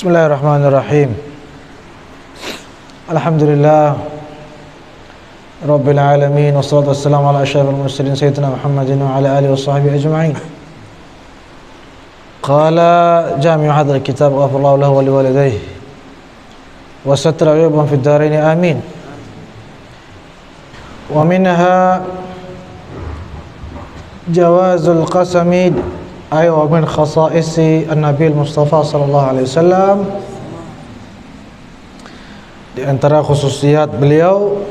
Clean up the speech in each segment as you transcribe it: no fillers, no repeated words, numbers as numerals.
Bismillahirrahmanirrahim. Alhamdulillah Rabbil alamin, wassalatu wassalamu ala asyrafil mursalin sayyidina Muhammadin wa ala alihi washabbihi ajma'in. Qala jami'u hadzal kitab ghafirallahu lahu wa liwalidayhi wa satara uyuban fid dharain amin. Wa minha jawazul qasami ay wa min khasaisi an-nabi al-Mustafa sallallahu alaihi wasallam. Di antara khususiat beliau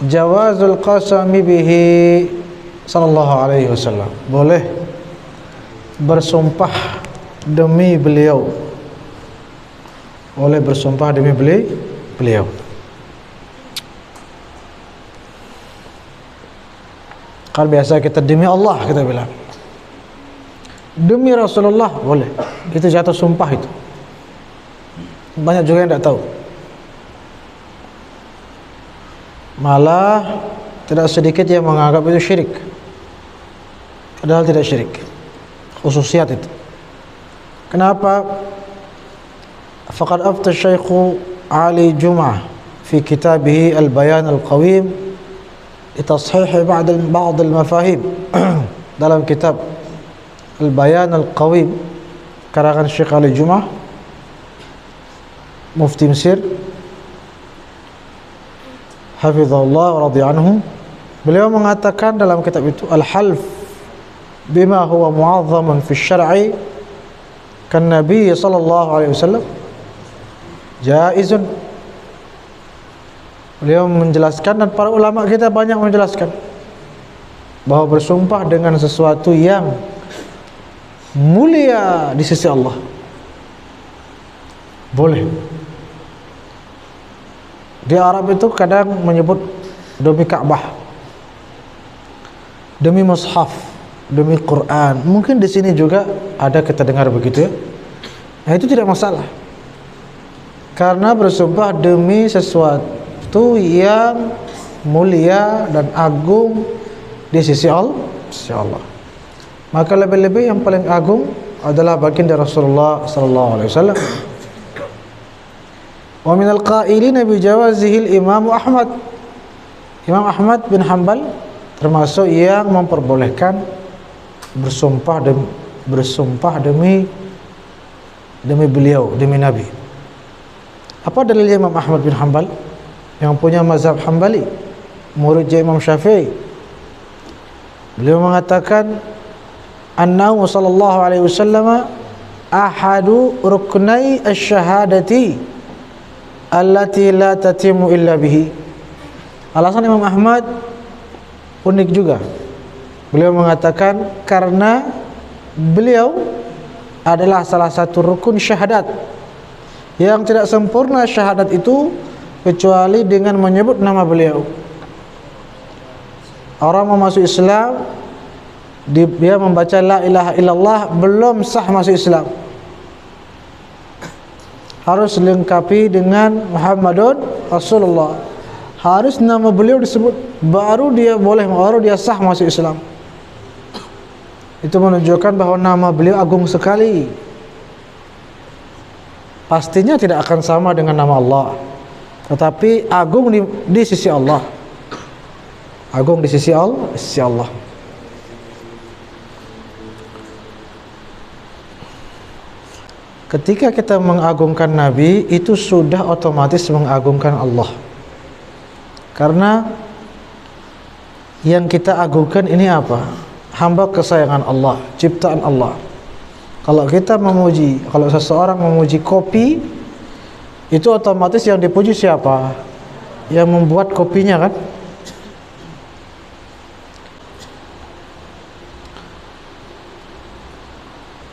jawazul qasami bihi sallallahu alaihi wasallam, boleh bersumpah demi beliau, boleh bersumpah demi beliau. Kalau biasa kita demi Allah kita bilang, demi Rasulullah boleh, itu jatuh sumpah itu. Banyak juga yang tidak tahu. Malah tidak sedikit yang menganggap itu syirik, padahal tidak syirik. Khususiat itu. Kenapa? Faqad afta Syekh Ali Jum'ah fi kitabih Al-Bayan Al-Qawim litashih ba'd al-mafahim. Dalam kitab Al-Bayan Al-Qawim karangan Syekh Ali Jum'ah, Mufti Mesir hafizahullah wa radhiya anhu, beliau mengatakan dalam kitab itu, al-half bima huwa mu'azzamun fi syar'i kan Nabi sallallahu alaihi wasallam jaizun. Beliau menjelaskan, dan para ulama kita banyak menjelaskan, bahwa bersumpah dengan sesuatu yang mulia di sisi Allah boleh. Di Arab itu kadang menyebut demi Ka'bah, demi mushaf, demi Quran. Mungkin di sini juga ada kita dengar begitu ya. Nah, itu tidak masalah, karena bersumpah demi sesuatu yang mulia dan agung di sisi Allah. Maka lebih-lebih yang paling agung adalah baginda Rasulullah sallallahu alaihi wasallam. Wa minal qailina bi jawazihil Imam Ahmad. Imam Ahmad bin Hanbal termasuk yang memperbolehkan bersumpah demi beliau, demi Nabi. Apa dalilnya Imam Ahmad bin Hanbal yang punya mazhab Hanbali, muridnya Imam Syafi'i? Beliau mengatakan annahu sallallahu alaihi wasallam ahadu ruknai asy-syahadati allati la tatimu illa bihi. Alasan Imam Ahmad unik juga. Beliau mengatakan karena beliau adalah salah satu rukun syahadat yang tidak sempurna syahadat itu kecuali dengan menyebut nama beliau. Orang mau masuk Islam, dia membaca la ilaha illallah, belum sah masuk Islam. Harus dilengkapi dengan Muhammadun Rasulullah. Harus nama beliau disebut, baru dia boleh, baru dia sah masuk Islam. Itu menunjukkan bahwa nama beliau agung sekali. Pastinya tidak akan sama dengan nama Allah, tetapi agung di sisi Allah. Agung di sisi Allah. Ketika kita mengagungkan Nabi, itu sudah otomatis mengagungkan Allah. Karena yang kita agungkan ini apa? Hamba kesayangan Allah, ciptaan Allah. Kalau seseorang memuji kopi, itu otomatis yang dipuji siapa? Yang membuat kopinya kan?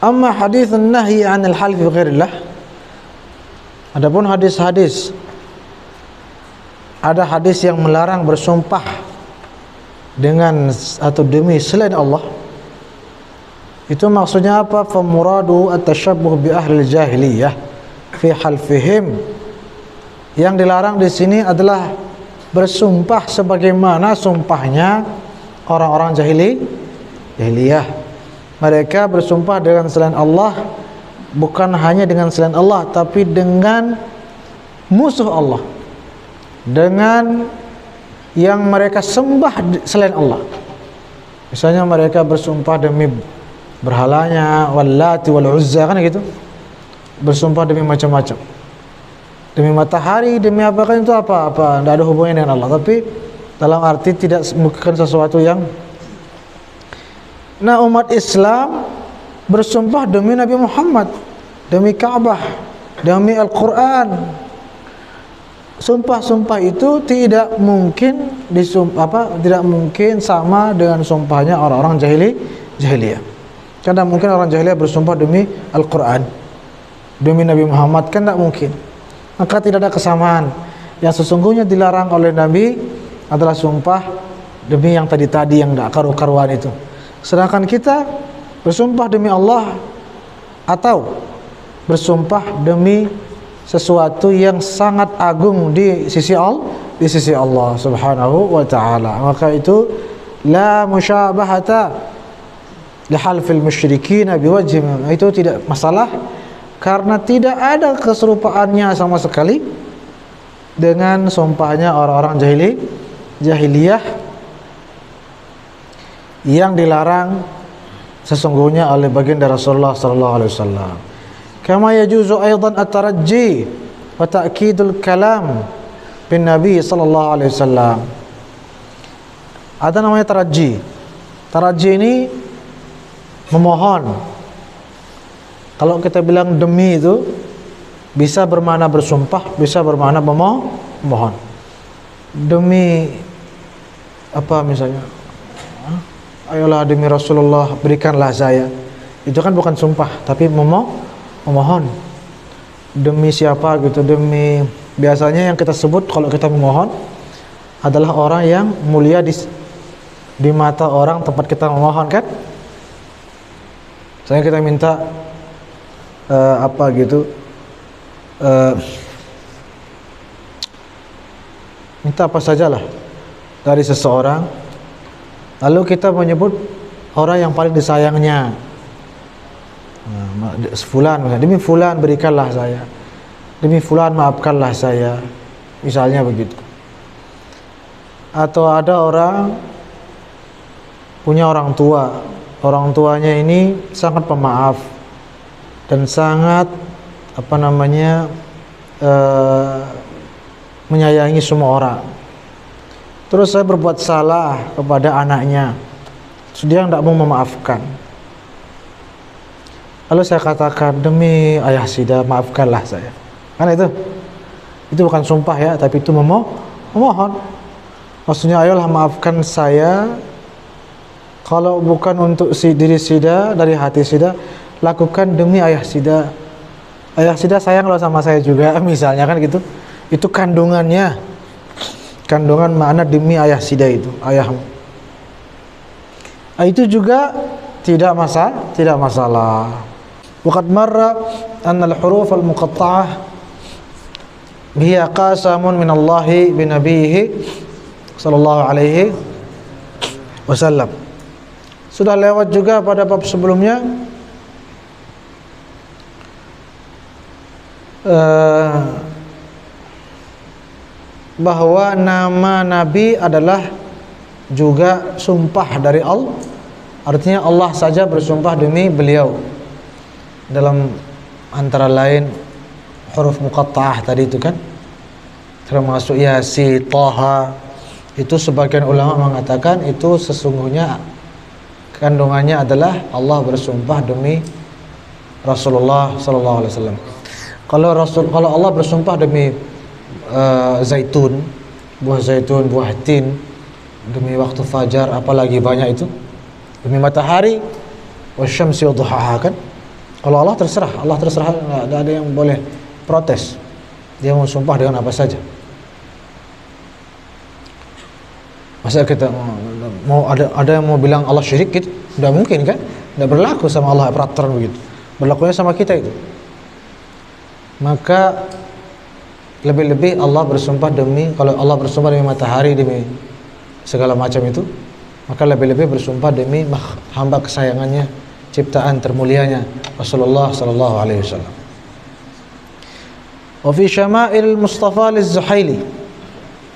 Amma haditsun nahyi 'anil halfi bi ghairillah. Adapun hadis-hadis, ada hadis yang melarang bersumpah dengan atau demi selain Allah. Itu maksudnya apa? Fa muradu at-tashabbuh bi ahli jahiliyah fi halfihim. Yang dilarang di sini adalah bersumpah sebagaimana sumpahnya orang-orang jahiliyah. Mereka bersumpah dengan selain Allah bukan hanya dengan selain Allah, tapi dengan musuh Allah, dengan yang mereka sembah selain Allah. Misalnya mereka bersumpah demi berhalanya, Wallati wal Uzza, kan gitu. Bersumpah demi macam-macam, demi matahari, demi apa, kan itu apa-apa, tidak ada hubungannya dengan Allah, tapi dalam arti tidak bukan sesuatu yang. Nah, umat Islam bersumpah demi Nabi Muhammad, demi Ka'bah, demi Al-Quran. Sumpah-sumpah itu tidak mungkin tidak mungkin sama dengan sumpahnya orang-orang jahiliyah. Karena mungkin orang jahiliyah bersumpah demi Al-Quran, demi Nabi Muhammad, kan tidak mungkin. Maka tidak ada kesamaan. Yang sesungguhnya dilarang oleh Nabi adalah sumpah demi yang tadi-tadi, yang tidak karu-karuan itu. Sedangkan kita bersumpah demi Allah atau bersumpah demi sesuatu yang sangat agung di sisi Allah Subhanahu wa taala. Maka itu la musyabahata li halfil musyrikin biwajhi, itu tidak masalah karena tidak ada keserupaannya sama sekali dengan sumpahnya orang-orang jahiliyah yang dilarang sesungguhnya oleh baginda Rasulullah sallallahu alaihi wasallam. Kama yajuzu aidan at-tarajji wa ta'kidul kalam bin Nabi sallallahu alaihi wasallam. Ada namanya taraji. Taraji ini memohon. Kalau kita bilang demi itu bisa bermakna bersumpah, bisa bermakna memohon. Demi apa misalnya? Ayolah demi Rasulullah berikanlah saya. Itu kan bukan sumpah, tapi memohon. Demi siapa gitu, demi, biasanya yang kita sebut kalau kita memohon adalah orang yang mulia di mata orang tempat kita memohon, kan? Misalnya kita minta apa gitu, minta apa sajalah dari seseorang, lalu kita menyebut orang yang paling disayangnya. Fulan, demi fulan berikanlah saya, demi fulan maafkanlah saya, misalnya begitu. Atau ada orang punya orang tua, orang tuanya ini sangat pemaaf dan sangat menyayangi semua orang. Terus saya berbuat salah kepada anaknya, dia tidak mau memaafkan. Lalu saya katakan, demi ayah Sida maafkanlah saya. Kan itu bukan sumpah ya, tapi itu memohon. Maksudnya, ayolah maafkan saya. Kalau bukan untuk diri Sida, dari hati Sida, lakukan demi ayah Sida. Ayah Sida sayang loh sama saya juga, misalnya, kan gitu. Itu kandungannya, kandungan makna demi ayah Sida itu, ayahmu. Itu juga tidak masalah. Waqad marra anna al-huruf al-muqatta'ah hiya qasamun min Allah bi nabiyhi sallallahu alaihi wasallam. Sudah lewat juga pada bab sebelumnya bahwa nama Nabi adalah juga sumpah dari Allah. Artinya Allah saja bersumpah demi beliau. Dalam antara lain huruf muqatta'ah tadi itu kan, termasuk Yasin, Taha. Itu sebagian ulama mengatakan itu sesungguhnya kandungannya adalah Allah bersumpah demi Rasulullah sallallahu alaihi wasallam. Kalau Allah bersumpah demi zaitun, buah zaitun, buah tin, demi waktu fajar, apalagi banyak itu, demi matahari, wasyamsi wadhuhaha, kan? Kalau Allah terserah, tidak ada yang boleh protes. Dia mau sumpah dengan apa saja. Masa kita mau ada yang mau bilang Allah syirik gitu? Tidak mungkin, kan? Tidak berlaku sama Allah peraturan begitu. Berlakunya sama kita itu. Maka lebih-lebih Allah bersumpah demi, kalau Allah bersumpah demi matahari, demi segala macam itu, maka lebih-lebih bersumpah demi hamba kesayangannya ciptaan termulianya Rasulullah sallallahu alaihi wasallam. Wa fi Syama'il Mustafa Az-Zuhaili,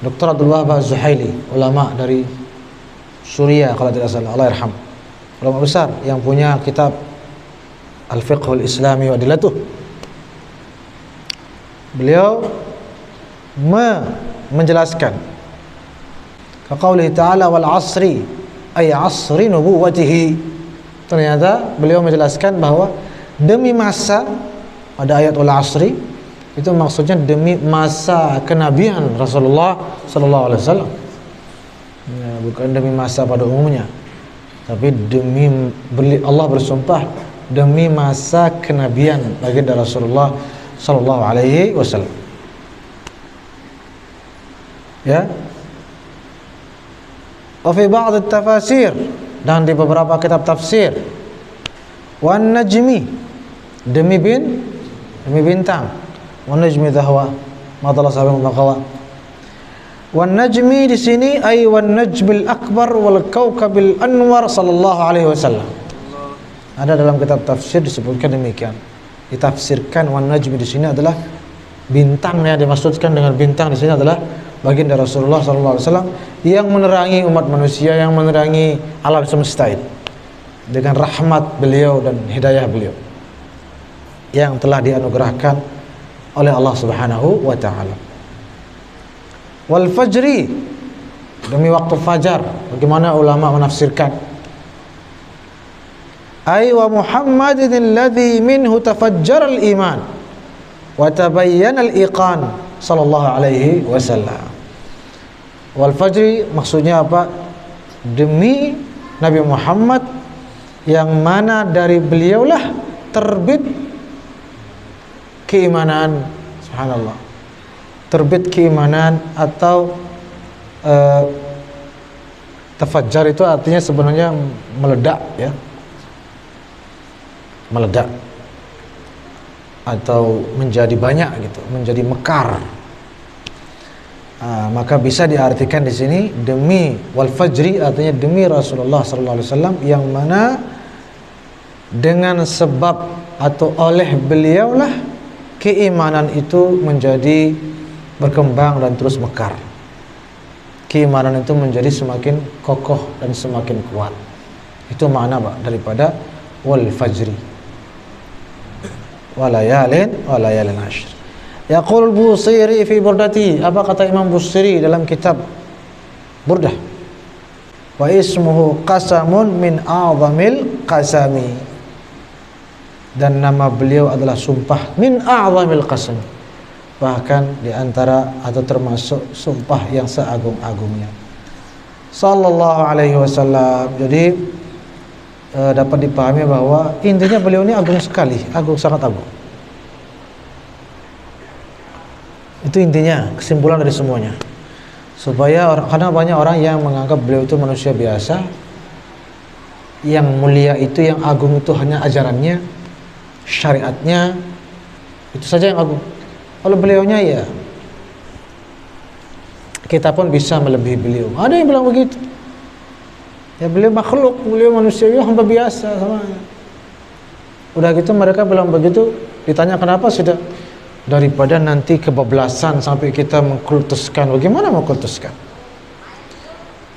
Dr. Abdul Wahab Az-Zuhaili, ulama dari Suriah kalau tidak salah, Allah yarham. Ulama besar yang punya kitab Al-Fiqhul Islami wa Adillatuh. Beliau menjelaskan kaqaulihi ta'ala wal 'asri ay 'asri nubuwwatihi. Ternyata beliau menjelaskan bahwa demi masa, pada ayat wal 'asri itu maksudnya demi masa kenabian Rasulullah sallallahu alaihi wasallam. Ya, bukan demi masa pada umumnya. Tapi demi Allah bersumpah demi masa kenabian baginda Rasulullah sallallahu alaihi wasallam. Ya. Wa fi ba'd at-tafasir, dan di beberapa kitab tafsir, wan najmi, demi bintang, wan najmi dhahwa ma dalla sahabu maqawa. Wan najmi di sini ay wan najmil akbar wal kaukabil anwar sallallahu alaihi wasallam. Ada dalam kitab tafsir disebutkan demikian. Ditafsirkan wan najmi di sini adalah bintang, yang dimaksudkan dengan bintang di sini adalah baginda Rasulullah sallallahu alaihi wasallam yang menerangi umat manusia, yang menerangi alam semesta ini dengan rahmat beliau dan hidayah beliau yang telah dianugerahkan oleh Allah Subhanahu wa taala. Wal fajri, demi waktu fajar. Bagaimana ulama menafsirkan? Ay wa Muhammadin alladhi minhu tafajjara al-iman wa tabayyana al-iqan sallallahu alaihi wasallam. Wal fajri maksudnya apa? Demi Nabi Muhammad yang mana dari beliaulah terbit keimanan. Subhanallah. Terbit keimanan atau tafajjar itu artinya sebenarnya meledak, ya, meledak atau menjadi banyak gitu, menjadi mekar. Maka bisa diartikan di sini demi wal fajri, artinya demi Rasulullah sallallahu alaihi wasallam yang mana dengan sebab atau oleh beliaulah keimanan itu menjadi berkembang dan terus mekar. Keimanan itu menjadi semakin kokoh dan semakin kuat. Itu makna daripada wal fajri walayalin ashr. Yaqul Busiri fi burdati, apa kata Imam Busiri dalam kitab Burdah? Wa ismuhu qasamun min a'zamil qasami, dan nama beliau adalah sumpah min a'zamil qasam, bahkan diantara atau termasuk sumpah yang seagung-agungnya sallallahu alaihi wasallam. Jadi dapat dipahami bahwa intinya beliau ini agung sekali, agung, sangat agung. Itu intinya, kesimpulan dari semuanya. Supaya karena banyak orang yang menganggap beliau itu manusia biasa, yang mulia itu, yang agung itu hanya ajarannya, syariatnya, itu saja yang agung. Kalau beliaunya, ya kita pun bisa melebihi beliau. Ada yang bilang begitu. Ya beliau makhluk, beliau manusia, ya hamba biasa sama. Udah gitu mereka bilang begitu, ditanya kenapa, sudah daripada nanti kebablasan sampai kita mengkultuskan. Bagaimana mengkultuskan?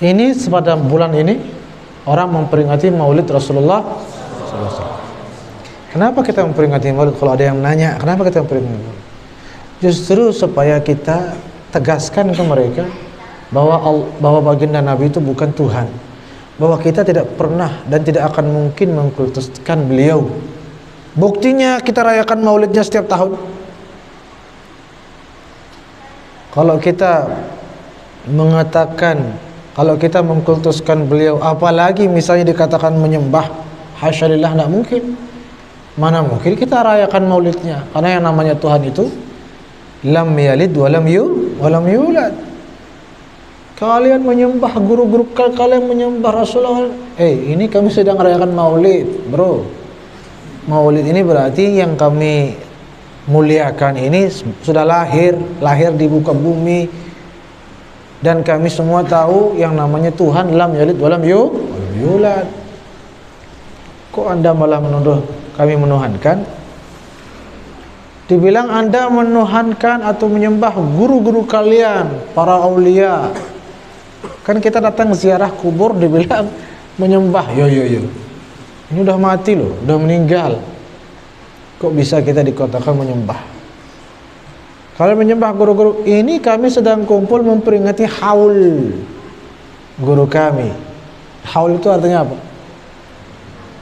Ini pada bulan ini orang memperingati Maulid Rasulullah SAW. Kenapa kita memperingati Maulid? Kalau ada yang nanya, kenapa kita memperingati Maulid? Justru supaya kita tegaskan ke mereka bahwa baginda Nabi itu bukan Tuhan, bahwa kita tidak pernah dan tidak akan mungkin mengkultuskan beliau. Buktinya kita rayakan Maulidnya setiap tahun. Kalau kita mengatakan, kalau kita mengkultuskan beliau, apalagi misalnya dikatakan menyembah, hasyalillah, tidak mungkin. Mana mungkin kita rayakan Maulidnya? Karena yang namanya Tuhan itu lam yalid walam yulad. Kalian menyembah guru-guru kalian, menyembah Rasulullah. Ini kami sedang merayakan Maulid, bro. Maulid ini berarti yang kami muliakan ini sudah lahir di muka bumi, dan kami semua tahu yang namanya Tuhan lam yalid walam yulad. Kok Anda malah menuduh kami menuhankan? Dibilang Anda menuhankan atau menyembah guru-guru kalian, para aulia. Kan kita datang ziarah kubur dibilang menyembah. Yo. Ini udah mati loh, udah meninggal. Kok bisa kita dikatakan menyembah? Kalau menyembah guru-guru, ini kami sedang kumpul memperingati haul guru kami. Haul itu artinya apa?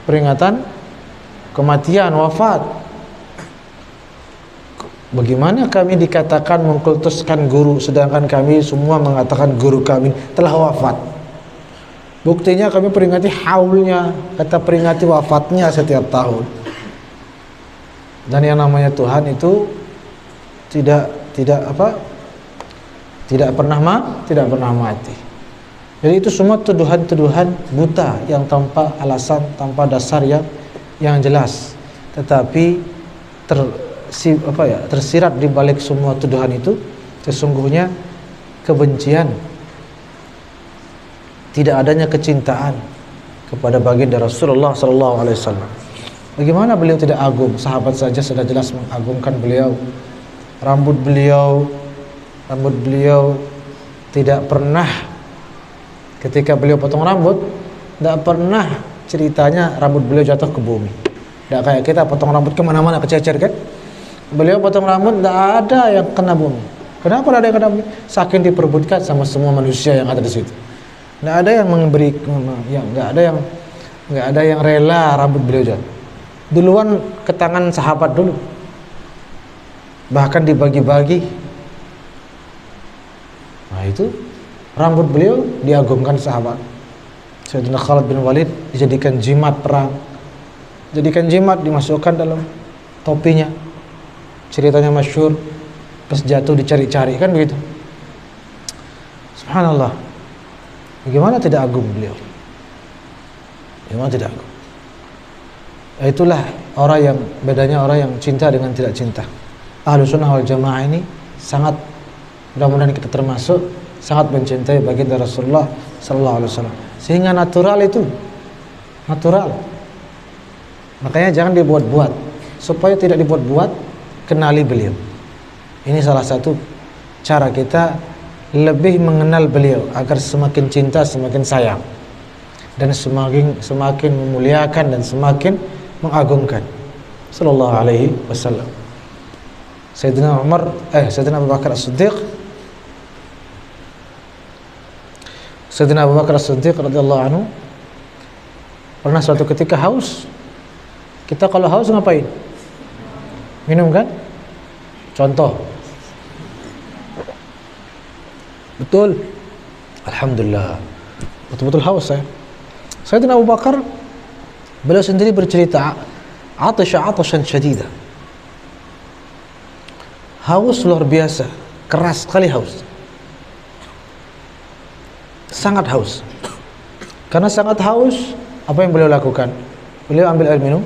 Peringatan kematian, wafat. Bagaimana kami dikatakan mengkultuskan guru, sedangkan kami semua mengatakan guru kami telah wafat? Buktinya kami peringati haulnya, kata peringati wafatnya setiap tahun. Dan yang namanya Tuhan itu tidak pernah mati. Jadi itu semua tuduhan-tuduhan buta yang tanpa alasan, tanpa dasar yang jelas. Tetapi tersirat di balik semua tuduhan itu sesungguhnya kebencian, tidak adanya kecintaan kepada baginda Rasulullah SAW. Bagaimana beliau tidak agung? Sahabat saja sudah jelas mengagungkan beliau. Rambut beliau tidak pernah, ketika beliau potong rambut, tidak pernah ceritanya rambut beliau jatuh ke bumi. Tidak kayak kita potong rambut kemana-mana kececer kan? Beliau potong rambut tidak ada yang kena bumi. Kenapa tidak ada yang kena bumi? Saking diperebutkan sama semua manusia yang ada di situ. Tidak ada yang memberi, nggak ada yang rela rambut beliau jatuh. Duluan ke tangan sahabat dulu, bahkan dibagi-bagi. Nah itu rambut beliau diagungkan sahabat. Sayyidina Khalid bin Walid dijadikan jimat perang, jadikan jimat dimasukkan dalam topinya. Ceritanya masyhur, pas jatuh dicari-cari kan begitu. Subhanallah. Bagaimana tidak agung beliau? Bagaimana tidak agung? Itulah orang yang bedanya orang yang cinta dengan tidak cinta. Ahlussunnah wal Jamaah ini sangat, mudah-mudahan kita termasuk, sangat mencintai baginda Rasulullah sallallahu alaihi wasallam. Sehingga natural itu. Natural. Makanya jangan dibuat-buat. Supaya tidak dibuat-buat, kenali beliau. Ini salah satu cara kita lebih mengenal beliau agar semakin cinta, semakin sayang, dan semakin memuliakan dan semakin mengagungkan sallallahu alaihi wasallam. Sayyidina Abu Bakar As-Siddiq radhiyallahu anhu pernah suatu ketika haus. Kita kalau haus ngapain? Minum kan? Contoh. Betul. Alhamdulillah. Betul-betul haus saya. Sayyidina Abu Bakar, beliau sendiri bercerita, atashan syadida. Haus luar biasa, keras sekali haus. Sangat haus. Karena sangat haus, apa yang beliau lakukan? Beliau ambil air minum,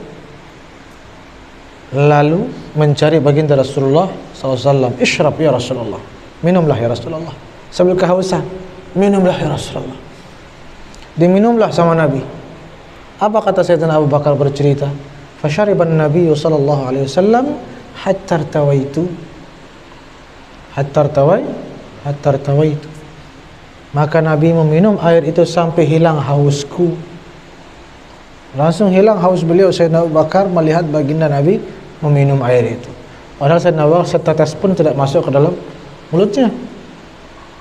lalu mencari baginda Rasulullah SAW. Ishrab ya Rasulullah, minumlah ya Rasulullah. Sambil kehausan, minumlah ya Rasulullah. Diminumlah sama Nabi. Apa kata Sayyidina Abu Bakar bercerita? Fasyariban Nabi sallallahu alaihi wasallam hatta irtawaitu. Maka Nabi meminum air itu sampai hilang hausku. Langsung hilang haus beliau. Sayyidina Abu Bakar melihat baginda Nabi meminum air itu. Padahal Sayyidina Abu Bakar setetes pun tidak masuk ke dalam mulutnya.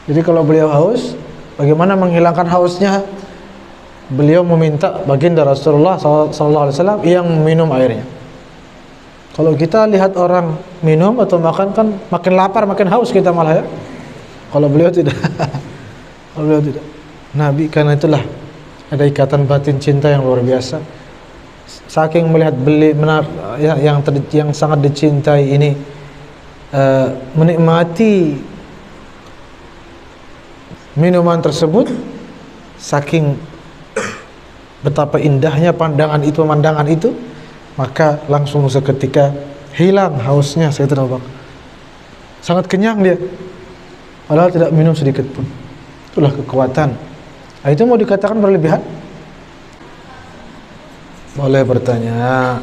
Jadi kalau beliau haus, bagaimana menghilangkan hausnya? Beliau meminta baginda Rasulullah SAW yang minum airnya. Kalau kita lihat orang minum atau makan kan makin lapar, makin haus kita malah ya. Kalau beliau tidak. Kalau beliau tidak. Nabi, karena itulah ada ikatan batin cinta yang luar biasa. Saking melihat yang sangat dicintai ini, menikmati minuman tersebut, saking betapa indahnya pemandangan itu, maka langsung seketika hilang hausnya Sayyidina Abu Bakar. Sangat kenyang dia, padahal tidak minum sedikit pun. Itulah kekuatan. Nah, itu mau dikatakan berlebihan? Boleh bertanya.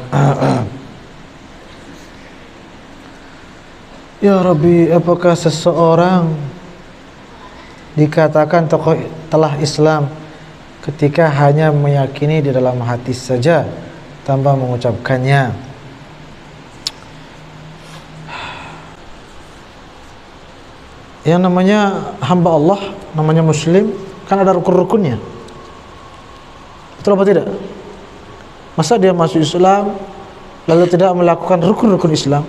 Ya Rabbi, apakah seseorang dikatakan tokoh telah Islam ketika hanya meyakini di dalam hati saja tanpa mengucapkannya? Yang namanya hamba Allah, namanya muslim, kan ada rukun-rukunnya. Betul apa tidak? Masa dia masuk Islam lalu tidak melakukan rukun-rukun Islam?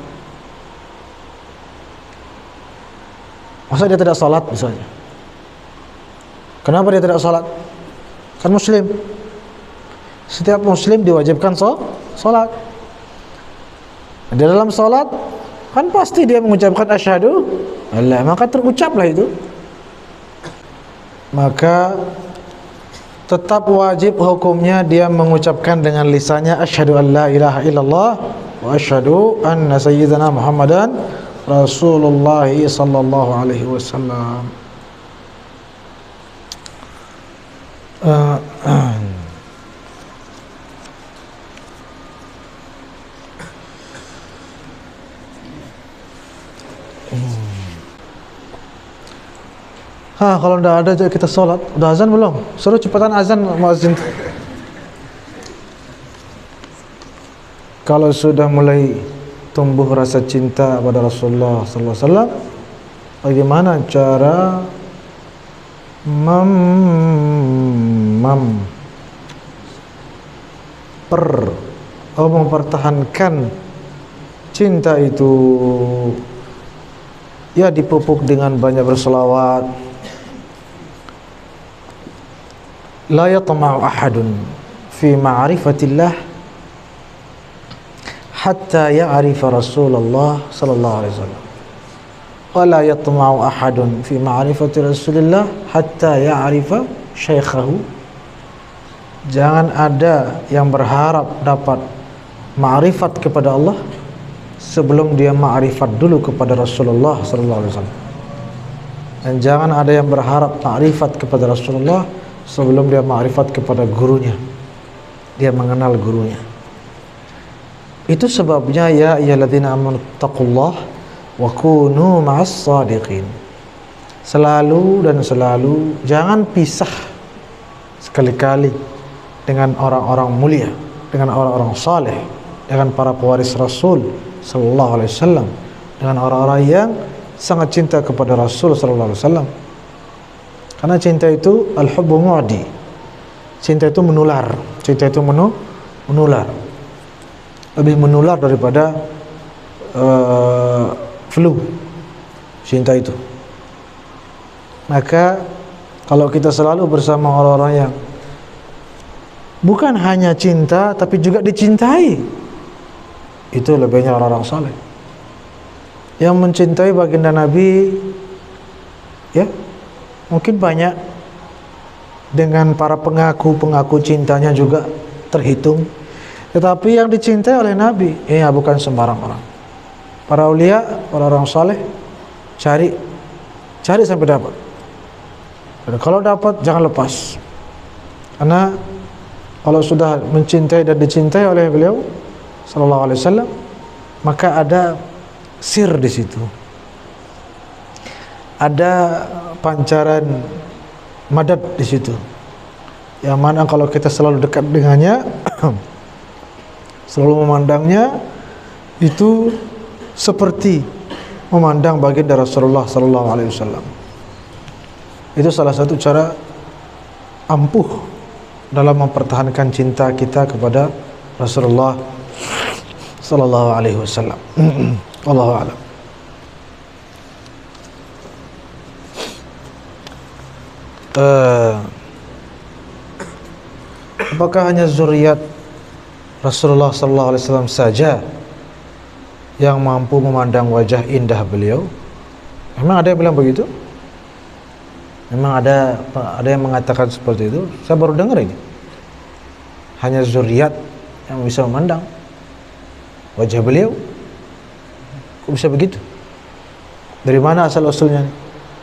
Masa dia tidak salat misalnya? Kenapa dia tidak salat? Kan muslim. Setiap muslim diwajibkan salat. Di dalam salat kan pasti dia mengucapkan asyhadu alla, maka terucaplah itu. Maka tetap wajib hukumnya dia mengucapkan dengan lisannya asyhadu an la ilaha illallah wa asyhadu anna sayyidana Muhammadan Rasulullah sallallahu alaihi wasallam. Kalau tidak ada jadi kita sholat. Udah azan belum? Suruh cepatan azan muazzin. Kalau sudah mulai tumbuh rasa cinta pada Rasulullah sallallahu alaihi wasallam, bagaimana cara mempertahankan cinta itu? Ya, dipupuk dengan banyak berselawat. La yatma'u ahadun fi ma'rifatillah hatta ya'rifa Rasulullah sallallahu alaihi wasallam. Wa la yatma'u ahadun fi ma'rifati Rasulillah hatta ya'rifa syaikhahu. Jangan ada yang berharap dapat ma'rifat kepada Allah sebelum dia ma'rifat dulu kepada Rasulullah sallallahu alaihi wasallam. Dan jangan ada yang berharap ma'rifat kepada Rasulullah sebelum dia ma'rifat kepada gurunya. Dia mengenal gurunya. Itu sebabnya ya ayyuhalladzina amanu taqullah wa kunu ma'as shadiqin. Selalu dan selalu jangan pisah sekali-kali dengan orang-orang mulia, dengan orang-orang saleh, dengan para pewaris Rasul sallallahu alaihi wasallam, dengan orang-orang yang sangat cinta kepada Rasul sallallahu alaihi wasallam. Karena cinta itu al-hubbu mu'di. Cinta itu menular. Cinta itu menular. Lebih menular daripada flu. Cinta itu. Maka kalau kita selalu bersama orang-orang yang bukan hanya cinta tapi juga dicintai, itu lebihnya orang-orang saleh. Yang mencintai baginda Nabi, ya, mungkin banyak, dengan para pengaku cintanya juga terhitung. Tetapi yang dicintai oleh Nabi, ya bukan sembarang orang. Para ulia, orang-orang saleh, cari sampai dapat. Dan kalau dapat jangan lepas. Karena kalau sudah mencintai dan dicintai oleh beliau sallallahu alaihi wasallam, maka ada sir di situ. Ada pancaran madad di situ. Yang mana kalau kita selalu dekat dengannya, selalu memandangnya, itu seperti memandang baginda Rasulullah sallallahu alaihi wasallam. Itu salah satu cara ampuh dalam mempertahankan cinta kita kepada Rasulullah sallallahu alaihi wasallam. Wallahu a'lam. Apakah hanya zuriat Rasulullah sallallahu alaihi wasallam saja yang mampu memandang wajah indah beliau? Memang ada yang bilang begitu? Memang ada yang mengatakan seperti itu? Saya baru dengar ini. Hanya zuriat yang bisa memandang wajah beliau. Kok bisa begitu? Dari mana asal usulnya?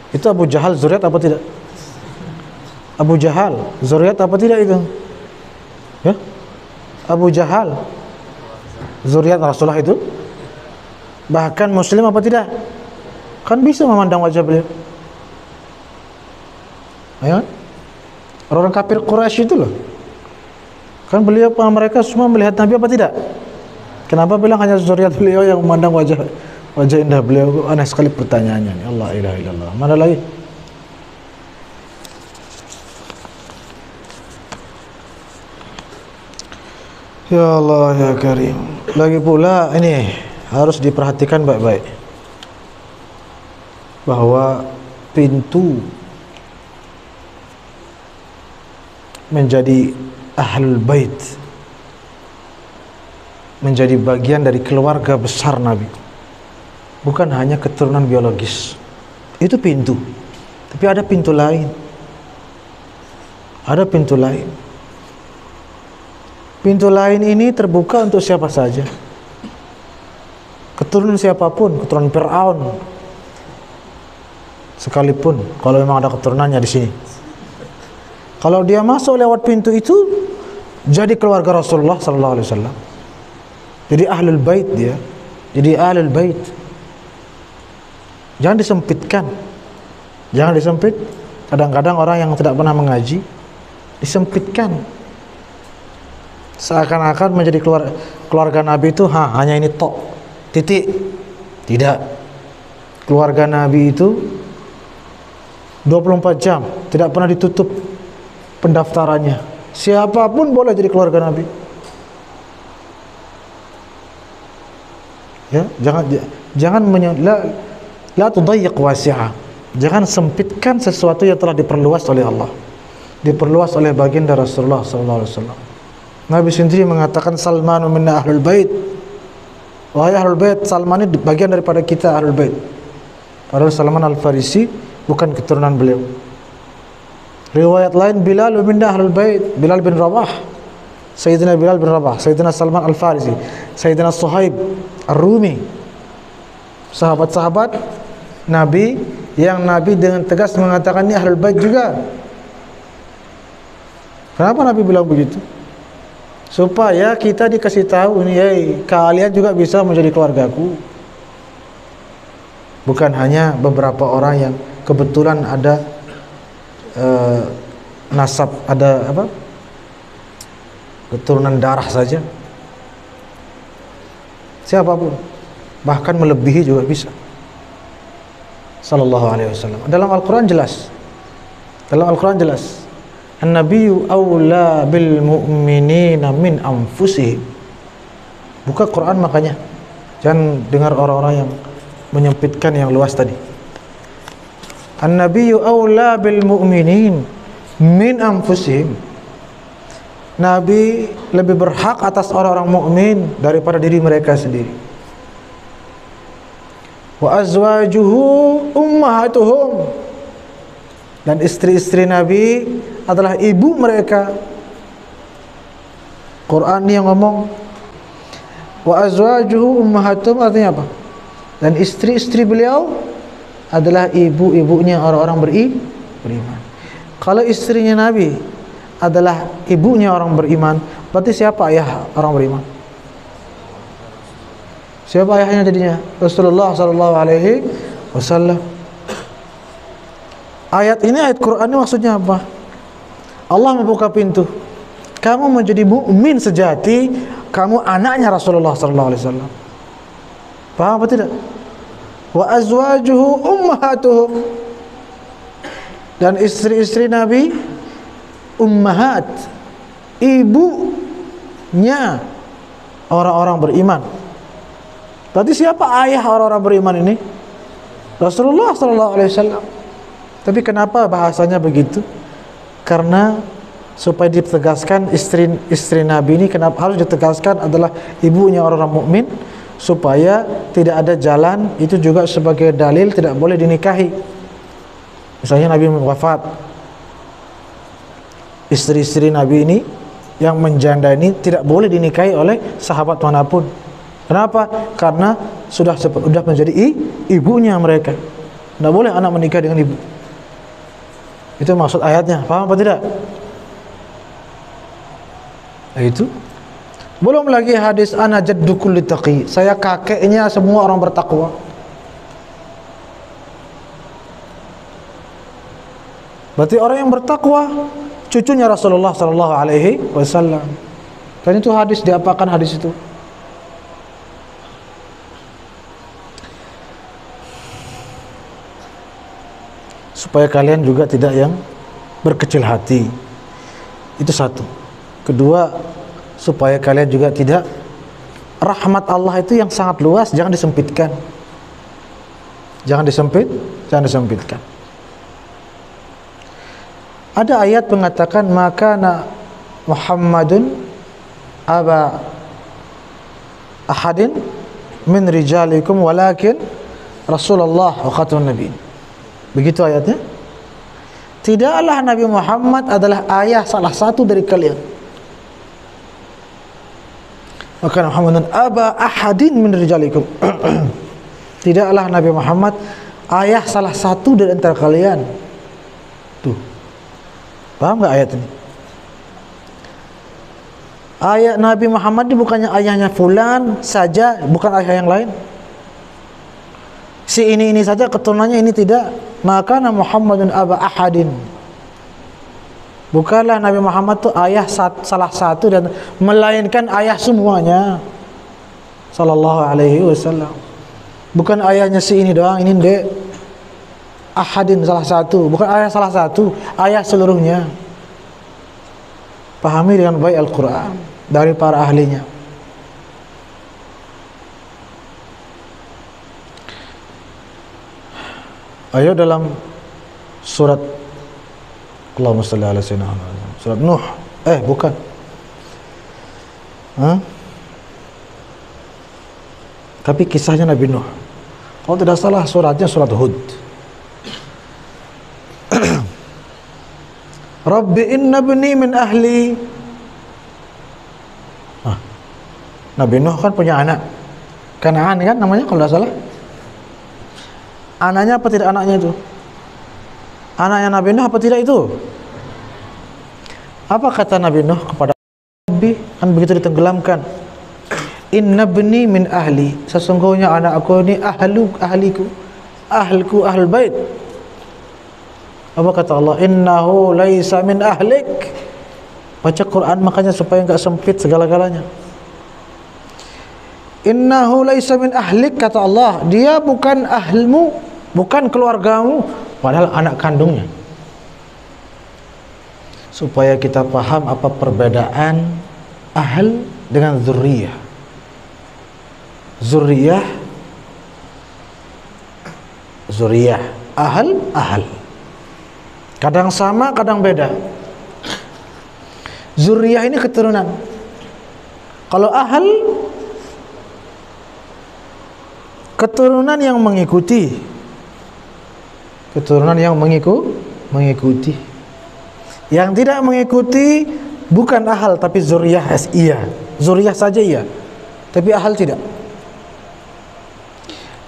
Itu Abu Jahal zuriat apa tidak? Abu Jahal zuriat apa tidak itu? Ya? Abu Jahal zuriat Rasulullah itu? Bahkan muslim apa tidak? Kan bisa memandang wajah beliau. Ya? Orang kafir Quraisy itu loh. Kan beliau, mereka semua melihat Nabi apa tidak? Kenapa bilang hanya zuriat beliau yang memandang wajah indah beliau? Aneh sekali pertanyaannya. Allah ilaha illallah. Mana lagi? Ya Allah ya Karim. Lagi pula ini harus diperhatikan baik-baik bahwa pintu menjadi ahlul bait, menjadi bagian dari keluarga besar Nabi, bukan hanya keturunan biologis. Itu pintu. Tapi ada pintu lain. Ada pintu lain. Pintu lain ini terbuka untuk siapa saja. Keturunan siapapun, keturunan Fir'aun sekalipun, kalau memang ada keturunannya di sini. Kalau dia masuk lewat pintu itu, jadi keluarga Rasulullah sallallahu alaihi wasallam. Jadi ahlul bait dia. Jadi ahlul bait. Jangan disempitkan. Jangan disempit. Kadang-kadang orang yang tidak pernah mengaji disempitkan. Seakan-akan menjadi keluarga Nabi itu hanya ini tok, titik. Tidak. Keluarga Nabi itu 24 jam, tidak pernah ditutup pendaftarannya. Siapapun boleh jadi keluarga Nabi. Ya, jangan la tudayyiq wasi'ah. Jangan sempitkan sesuatu yang telah diperluas oleh Allah. Diperluas oleh baginda Rasulullah sallallahu alaihi wasallam. Nabi sendiri mengatakan Salmanu minna ahlul bait. Wahai ahlul bait, Salman ini bagian daripada kita ahlul bait. Padahal Salman Al-Farisi bukan keturunan beliau. Riwayat lain Bilal minna ahlul bait, Bilal bin Rabah. Sayyidina Bilal bin Rabah, Sayyidina Salman Al-Farisi, Sayyidina Suhaib Ar-Rumi. Sahabat-sahabat Nabi yang Nabi dengan tegas mengatakan ini ahlul bait juga. Kenapa Nabi bilang begitu? Supaya kita dikasih tahu nih, hey, kalian juga bisa menjadi keluargaku. Bukan hanya beberapa orang yang kebetulan ada nasab, ada apa? Keturunan darah saja. Siapapun, bahkan melebihi juga bisa. Sallallahu alaihi wasallam. Dalam Al-Qur'an jelas. Dalam Al-Qur'an jelas. An-nabiyyu aula bil mu'minina min anfusihim. Buka Quran makanya. Jangan dengar orang-orang yang menyempitkan yang luas tadi. An-nabiyyu aula bil mu'minin min anfusihim. Nabi lebih berhak atas orang-orang mukmin daripada diri mereka sendiri. Wa azwajuhu ummahatuhum. Dan istri-istri Nabi adalah ibu mereka. Quran ini yang ngomong. Wa azwajuhu ummahatuhum artinya apa? Dan istri-istri beliau adalah ibu-ibunya orang-orang beriman. Kalau istrinya Nabi adalah ibunya orang beriman, berarti siapa ayah orang beriman? Siapa ayahnya jadinya? Rasulullah sallallahu alaihi wasallam. Ayat ini, ayat Quran ini maksudnya apa? Allah membuka pintu. Kamu menjadi mukmin sejati, kamu anaknya Rasulullah sallallahu alaihi wasallam. Paham apa tidak? Wa azwajuhu ummahatuhum. Dan istri-istri Nabi ummahat, ibunya orang-orang beriman. Berarti siapa ayah orang-orang beriman ini? Rasulullah sallallahu alaihi wasallam. Tapi kenapa bahasanya begitu? Karena supaya ditegaskan istri Nabi ini kenapa harus ditegaskan adalah ibunya orang-orang mukmin, supaya tidak ada jalan itu juga sebagai dalil tidak boleh dinikahi. Misalnya Nabi wafat, istri-istri Nabi ini yang menjanda ini tidak boleh dinikahi oleh sahabat manapun. Kenapa? Karena sudah menjadi ibunya mereka. Tidak boleh anak menikah dengan ibu. Itu maksud ayatnya. Paham apa tidak? Itu. Belum lagi hadis ana jaddu kulli taqi, saya kakeknya semua orang bertakwa. Berarti orang yang bertakwa cucunya Rasulullah sallallahu alaihi wasallam. Dan itu hadis, diapakan hadis itu? Supaya kalian juga tidak yang berkecil hati. Itu satu. Kedua, supaya kalian juga tidak, rahmat Allah itu yang sangat luas, jangan disempitkan. Jangan disempitkan. Ada ayat mengatakan maka Muhammadun aba ahadin min rijalikum walakin Rasulullah wa khatamun nabiyyin. Begitu ayatnya. Tidaklah Nabi Muhammad adalah ayah salah satu dari kalian. Maka Muhammadun aba ahadin min rijalikum. Tidaklah Nabi Muhammad ayah salah satu dari antara kalian. Tuh. Paham nggak ayat ini? Ayat Nabi Muhammad ini bukannya ayahnya fulan saja, bukan ayah yang lain. Si ini saja keturunannya, ini tidak. Maka Muhammadun aba ahadin. Bukanlah Nabi Muhammad itu ayah salah satu dan melainkan ayah semuanya. Sallallahu alaihi wasallam. Bukan ayahnya si ini doang, ini dek. Ahadin salah satu, bukan ayah salah satu, ayah seluruhnya. Pahami dengan baik Al-Quran dari para ahlinya. Ayo dalam surat Allahumma shalli ala sayyidina Muhammad, surat Nuh, bukan. Tapi kisahnya Nabi Nuh. Kalau tidak salah suratnya surat Hud. Rabbi inna bni min ahli. Nabi Nuh kan punya anak Kanaan kan namanya kalau tidak salah. Anaknya apa tidak anaknya itu? Anaknya Nabi Nuh apa tidak itu? Apa kata Nabi Nuh kepada Rabbi? Kan begitu ditenggelamkan. Inna bni min ahli. Sesungguhnya anak aku ini ahliku, ahlul bait. Apa kata Allah? Innahu laisa min ahlik. Baca Quran makanya supaya enggak sempit segala-galanya. Innahu laisa min ahlik, kata Allah, dia bukan ahlmu, bukan keluargamu, padahal anak kandungnya. Supaya kita paham apa perbedaan ahl dengan zurriyah. Zurriyah, ahl. Kadang sama, kadang beda. Zuriyah ini keturunan. Kalau ahl, keturunan yang mengikuti. Keturunan yang mengikuti. Yang tidak mengikuti bukan ahl tapi zuriyah iya. Zuriyah saja iya, tapi ahl tidak.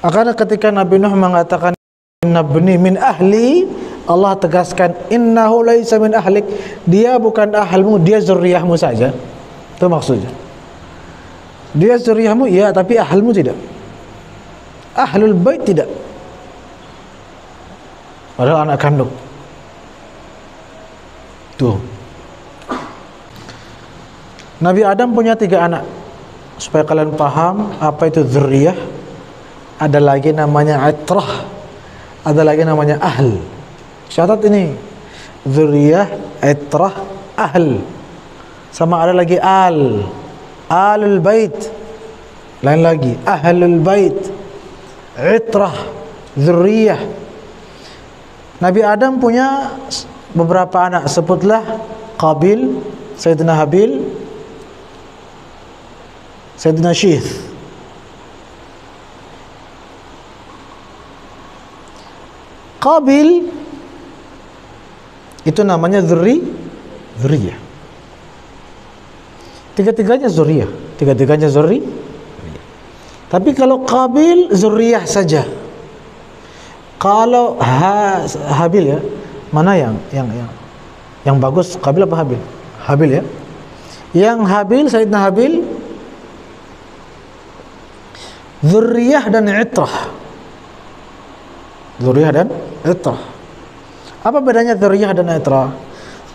Karena ketika Nabi Nuh mengatakan inna bni min ahli, Allah tegaskan innahu laisa min ahlik, dia bukan ahlmu, dia zuriyahmu saja. Itu maksudnya. Dia zuriyahmu iya, tapi ahlmu tidak. Ahlul bait tidak. Padahal anak kandung. Tuh. Nabi Adam punya 3 anak. Supaya kalian paham apa itu zuriyah. Ada lagi namanya itrah, ada lagi namanya ahl. Catat ini, zuriyah, itrah, ahl. Sama ada lagi alul bait. Lain lagi, ahlul bait, itrah, zuriyah. Nabi Adam punya beberapa anak. Sebutlah Qabil, Sayyidina Habil, Sayyidina Syith. Qabil itu namanya zuriyah. Tiga-tiganya zuriyah. Tapi kalau Qabil zuriyah saja. Kalau Habil ya, mana yang bagus, Qabil apa Habil? Habil ya. Yang Habil, Sayyidina Habil dzurriyyah dan itrah. Dzurriyyah dan itrah. Apa bedanya dzurriyyah dan itrah?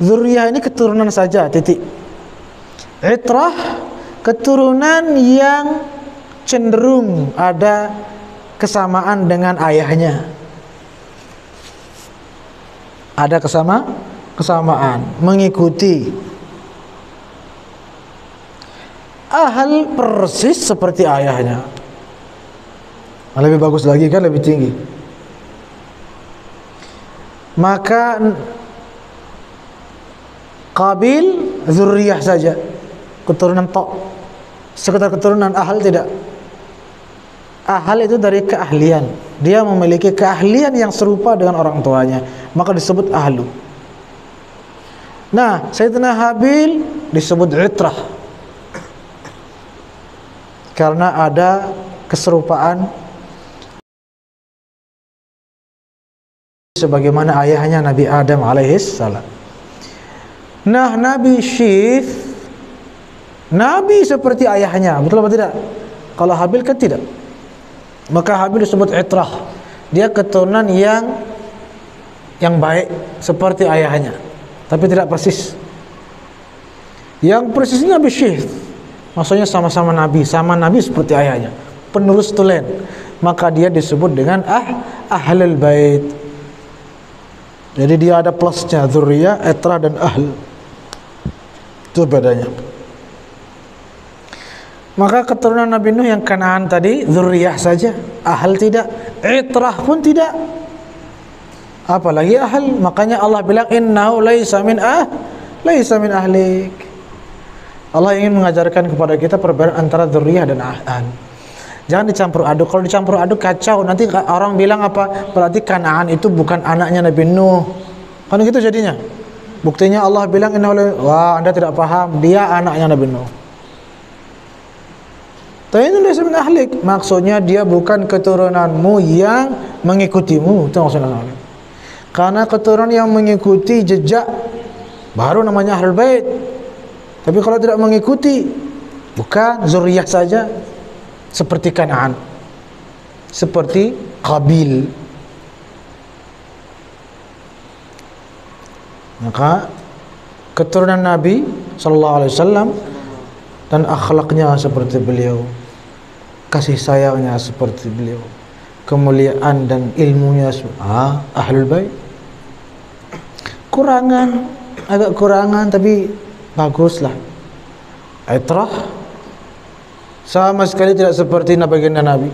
Dzurriyyah ini keturunan saja, titik. Itrah keturunan yang cenderung ada kesamaan dengan ayahnya. Ada kesamaan, mengikuti. Ahal persis seperti ayahnya. Lebih bagus lagi kan, lebih tinggi. Maka Qabil dzurriyyah saja, keturunan tok, sekedar keturunan. Ahal tidak. Ahal itu dari keahlian, dia memiliki keahlian yang serupa dengan orang tuanya, maka disebut ahlu. Nah, Sayyidina Habil disebut itrah karena ada keserupaan sebagaimana ayahnya Nabi Adam alaihis salam. Nah, Nabi Syith, Nabi seperti ayahnya, betul atau tidak? Kalau Habil kan tidak. Maka Habil disebut itrah. Dia keturunan yang baik seperti ayahnya, tapi tidak persis. Yang persisnya Nabi Syith, maksudnya sama-sama Nabi, sama Nabi seperti ayahnya, penerus tulen. Maka dia disebut dengan ahlul bait. Jadi dia ada plusnya, dzurriyyah, itrah dan ahl. Itu bedanya. Maka keturunan Nabi Nuh yang Kanaan tadi dzurriyyah saja, ahl tidak, itrah pun tidak, apalagi ahl. Makanya Allah bilang innahu laisa min ahlik. Allah ingin mengajarkan kepada kita perbedaan antara dzurriyyah dan ahl. Jangan dicampur aduk. Kalau dicampur aduk kacau. Nanti orang bilang apa? Berarti Kanaan itu bukan anaknya Nabi Nuh. Kan gitu jadinya. Buktinya Allah bilang wah, Anda tidak paham, dia anaknya Nabi Nuh. Tapi itu laisa min ahlik, maksudnya dia bukan keturunanmu yang mengikutimu. Itu maksudnya. Karena keturunan yang mengikuti jejak baru namanya ahlul bait. Tapi kalau tidak mengikuti, bukan, dzurriyyah saja, seperti Kanaan, seperti Qabil. Maka keturunan Nabi sallallahu alaihi wasallam dan akhlaknya seperti beliau, kasih sayangnya seperti beliau, kemuliaan dan ilmunya ahlul bait. Agak kurangan tapi baguslah. Itrah sama sekali tidak seperti baginda Nabi.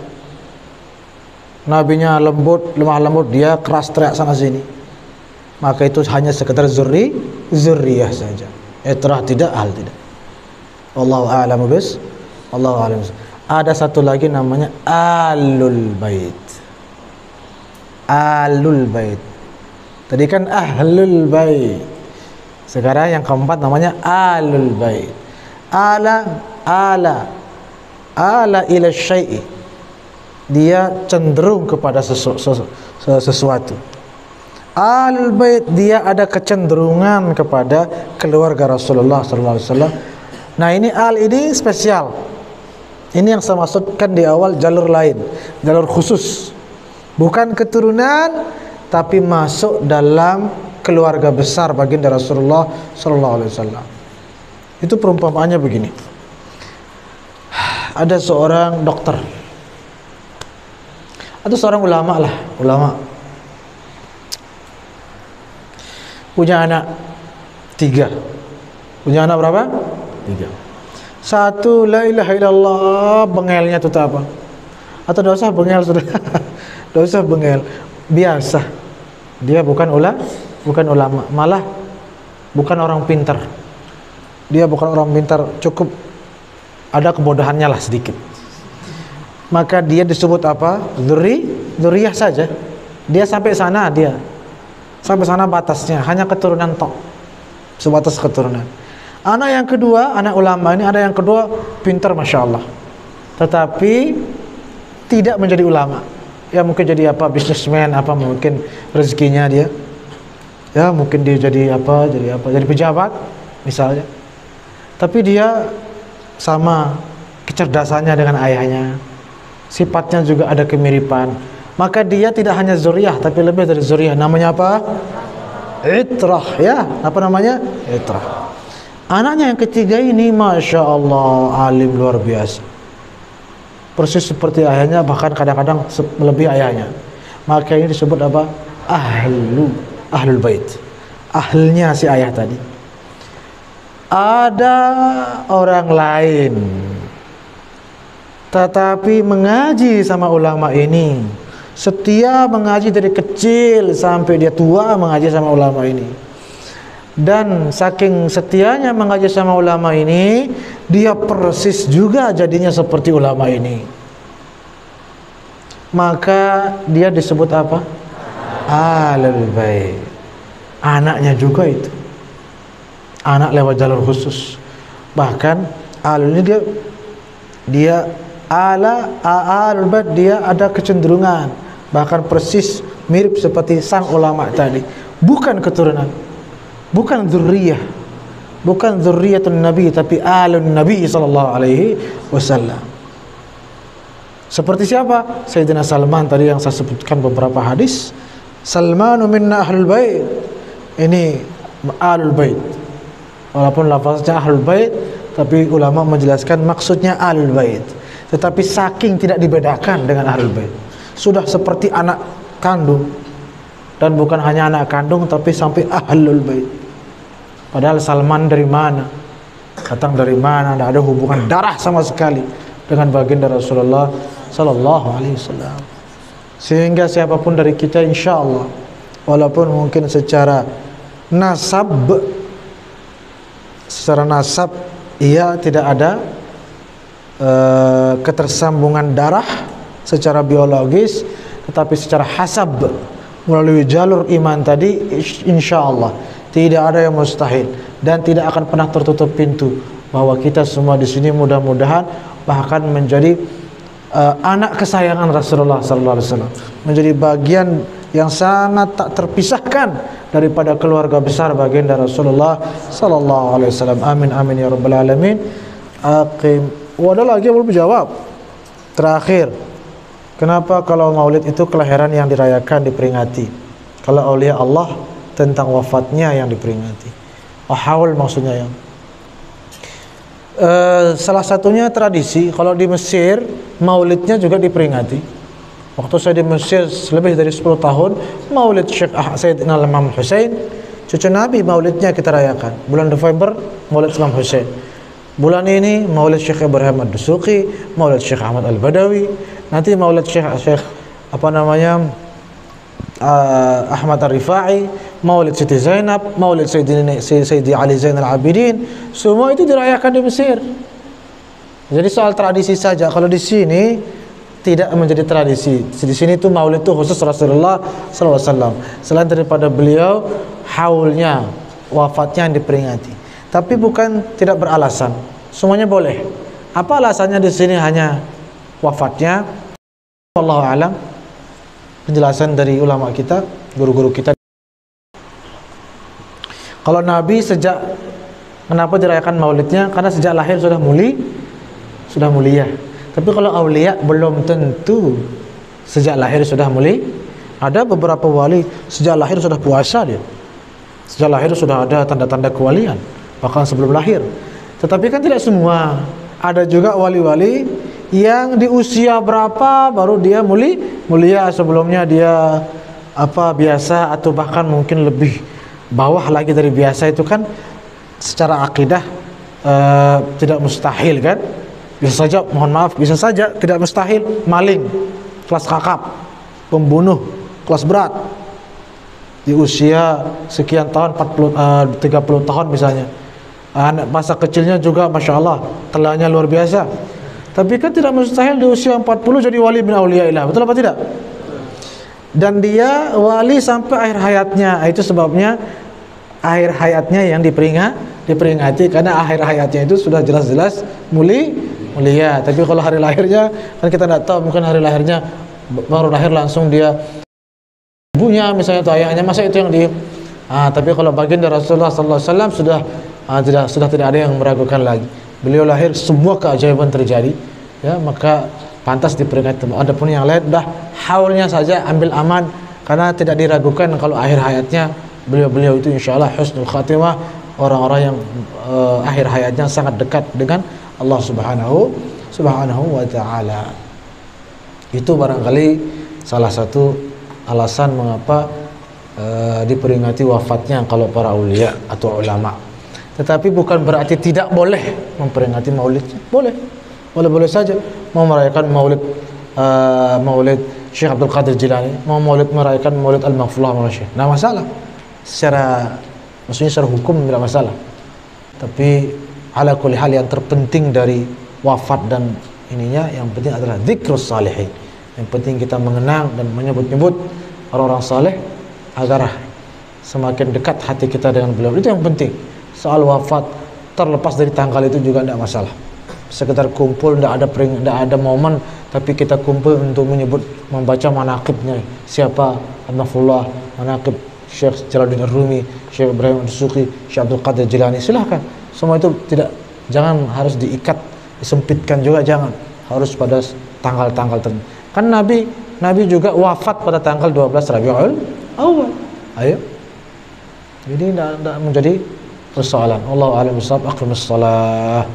Nabinya lembut, lemah lembut, dia keras teriak sana sini. Maka itu hanya sekedar dzurriyyah saja. Itrah tidak, ahl tidak. Wallahu a'lamu bis. Wallahu a'lam. Ada satu lagi namanya alul bait. Alul bait. Tadi kan ahlul bait. Sekarang yang keempat namanya alul bait. Ala ila syai'i. Dia cenderung kepada sesuatu. Alul bait, dia ada kecenderungan kepada keluarga Rasulullah sallallahu alaihi wasallam. Nah, ini ini spesial. Ini yang saya maksudkan di awal, jalur lain, jalur khusus. Bukan keturunan, tapi masuk dalam keluarga besar baginda Rasulullah sallallahu alaihi wasallam. Itu perumpamaannya begini. Ada seorang dokter atau seorang ulama, punya anak 3. Punya anak berapa? 3. Satu la ilaha illallah, bengelnya itu apa? Atau tidak usah bengel sudah. Tidak usah bengel, biasa. Dia bukan ulama, malah bukan orang pintar. Dia bukan orang pintar, cukup ada kebodohannya lah sedikit. Maka dia disebut apa? Dzurriyyah saja. Dia sampai sana, sampai sana batasnya, hanya keturunan tok, sebatas keturunan. Anak yang kedua, anak ulama ini, ada yang kedua pintar masya Allah, tetapi tidak menjadi ulama. Ya mungkin jadi apa, bisnismen, apa mungkin rezekinya dia. Ya mungkin dia jadi pejabat misalnya. Tapi dia sama kecerdasannya dengan ayahnya, sifatnya juga ada kemiripan, maka dia tidak hanya zuriyah tapi lebih dari zuriyah. Namanya apa? Itrah, ya. Apa namanya? Itrah. Anaknya yang ketiga ini Masya Allah alim luar biasa, persis seperti ayahnya, bahkan kadang-kadang melebihi ayahnya. Maka ini disebut apa? Ahlul bait, ahlnya si ayah tadi. Ada orang lain tetapi mengaji sama ulama ini, setia mengaji dari kecil sampai dia tua mengaji sama ulama ini. Dan saking setianya mengaji sama ulama ini, dia persis juga jadinya seperti ulama ini. Maka dia disebut apa? Ahlul bait. Anaknya juga itu, anak lewat jalur khusus. Bahkan ahlul ini dia ahlul bait, dia ada kecenderungan bahkan persis mirip seperti sang ulama tadi. Bukan keturunan, bukan dzurriyyah, bukan dzurriyyatun nabi, tapi alun nabi sallallahu alaihi wasallam. Seperti siapa? Sayyidina Salman tadi yang saya sebutkan beberapa hadis. Salmanu minna ahlul bait. Ini ahlul bait. Walaupun lafaznya ahlul bait, tapi ulama menjelaskan maksudnya ahlul bait. Tetapi saking tidak dibedakan dengan ahlul bait, sudah seperti anak kandung. Dan bukan hanya anak kandung, tapi sampai ahlul bait. Padahal Salman dari mana? Datang dari mana? Tidak ada hubungan darah sama sekali dengan baginda Rasulullah sallallahu alaihi wasallam. Sehingga siapapun dari kita insya Allah, walaupun mungkin secara nasab ia tidak ada ketersambungan darah secara biologis, tetapi secara hasab melalui jalur iman tadi, insya Allah tidak ada yang mustahil dan tidak akan pernah tertutup pintu bahwa kita semua di sini mudah-mudahan bahkan menjadi anak kesayangan Rasulullah sallallahu alaihi wasallam, menjadi bagian yang sangat tak terpisahkan daripada keluarga besar baginda Rasulullah sallallahu alaihi wasallam. Amin amin ya rabbal alamin. Ada lagi yang belum jawab. Terakhir, kenapa kalau Maulid itu kelahiran yang dirayakan, diperingati? Kalau aulia Allah tentang wafatnya yang diperingati. Haul maksudnya yang salah satunya tradisi. Kalau di Mesir Maulidnya juga diperingati. Waktu saya di Mesir lebih dari 10 tahun, Maulid Syekh Sayyidina Imam Husain, cucu Nabi, Maulidnya kita rayakan. Bulan November Maulid Imam Husain. Bulan ini Maulid Syekh Ibrahim Ad-Dusuqi, Maulid Syekh Ahmad Al-Badawi, nanti Maulid Syekh Ahmad Ar-Rifai, Maulid Siti Zainab, Maulid Sayyidi Ali Zainal Abidin, semua itu dirayakan di Mesir. Jadi soal tradisi saja. Kalau di sini tidak menjadi tradisi. Di sini itu Maulid itu khusus Rasulullah SAW. Selain daripada beliau, haulnya, wafatnya yang diperingati. Tapi bukan tidak beralasan. Semuanya boleh. Apa alasannya di sini hanya wafatnya? Wallahu a'lam. Penjelasan dari ulama kita, guru-guru kita. Kalau Nabi kenapa dirayakan Maulidnya? Karena sejak lahir sudah mulia. Tapi kalau aulia belum tentu sejak lahir sudah mulia. Ada beberapa wali sejak lahir sudah puasa dia. Sejak lahir sudah ada tanda-tanda kewalian, bahkan sebelum lahir. Tetapi kan tidak semua. Ada juga wali-wali yang di usia berapa baru dia mulia, sebelumnya dia biasa atau bahkan mungkin lebih bawah lagi dari biasa. Itu kan secara akidah tidak mustahil kan. Bisa saja, mohon maaf, bisa saja tidak mustahil maling kelas kakap, pembunuh kelas berat di usia sekian tahun, 30 tahun misalnya. Masa kecilnya juga Masya Allah telahnya luar biasa. Tapi kan tidak mustahil di usia 40 jadi wali bin auliyaillah. Betul apa tidak? Dan dia wali sampai akhir hayatnya. Itu sebabnya akhir hayatnya yang diperingati, karena akhir hayatnya itu sudah jelas-jelas mulia. Tapi kalau hari lahirnya kan kita tidak tahu, mungkin hari lahirnya baru lahir langsung dia ibunya misalnya atau ayahnya, masa itu yang tapi kalau baginda Rasulullah sallallahu alaihi wasallam sudah tidak ada yang meragukan lagi. Beliau lahir semua keajaiban terjadi, ya, maka pantas diperingati. Adapun yang lain dah haulnya saja ambil aman, karena tidak diragukan kalau akhir hayatnya beliau itu insyaallah husnul khatimah, orang-orang yang akhir hayatnya sangat dekat dengan Allah Subhanahu wa taala. Itu barangkali salah satu alasan mengapa diperingati wafatnya kalau para aulia atau ulama. Tetapi bukan berarti tidak boleh memperingati maulidnya. Boleh saja mau merayakan maulid Syekh Abdul Qadir Jilani, mau merayakan maulid Al-Maghfurlah Malaysia. Nah, masalah maksudnya secara hukum tidak masalah. Tapi ala kulli hal, yang terpenting dari wafat dan ininya, yang penting adalah dzikrus salihin. Yang penting kita mengenang dan menyebut-nyebut orang-orang saleh agar semakin dekat hati kita dengan beliau. Itu yang penting. Soal wafat terlepas dari tanggal itu juga tidak masalah. Sekedar kumpul, tidak ada momen, tapi kita kumpul untuk membaca manaqibnya. Siapa Al-Maghfurlah, manaqib Syekh Jalaluddin Ar-Rumi, Syekh Ibrahim Ad-Dasuqi, Syekh Abdul Qadir Jilani, silahkan. Semua itu jangan harus diikat, disempitkan juga, jangan harus pada tanggal-tanggal tertentu. Kan Nabi juga wafat pada tanggal 12 Rabiul Awal. Ayo. Jadi tidak menjadi persoalan. Allahu a'lam bishawab. Aqimus shalah.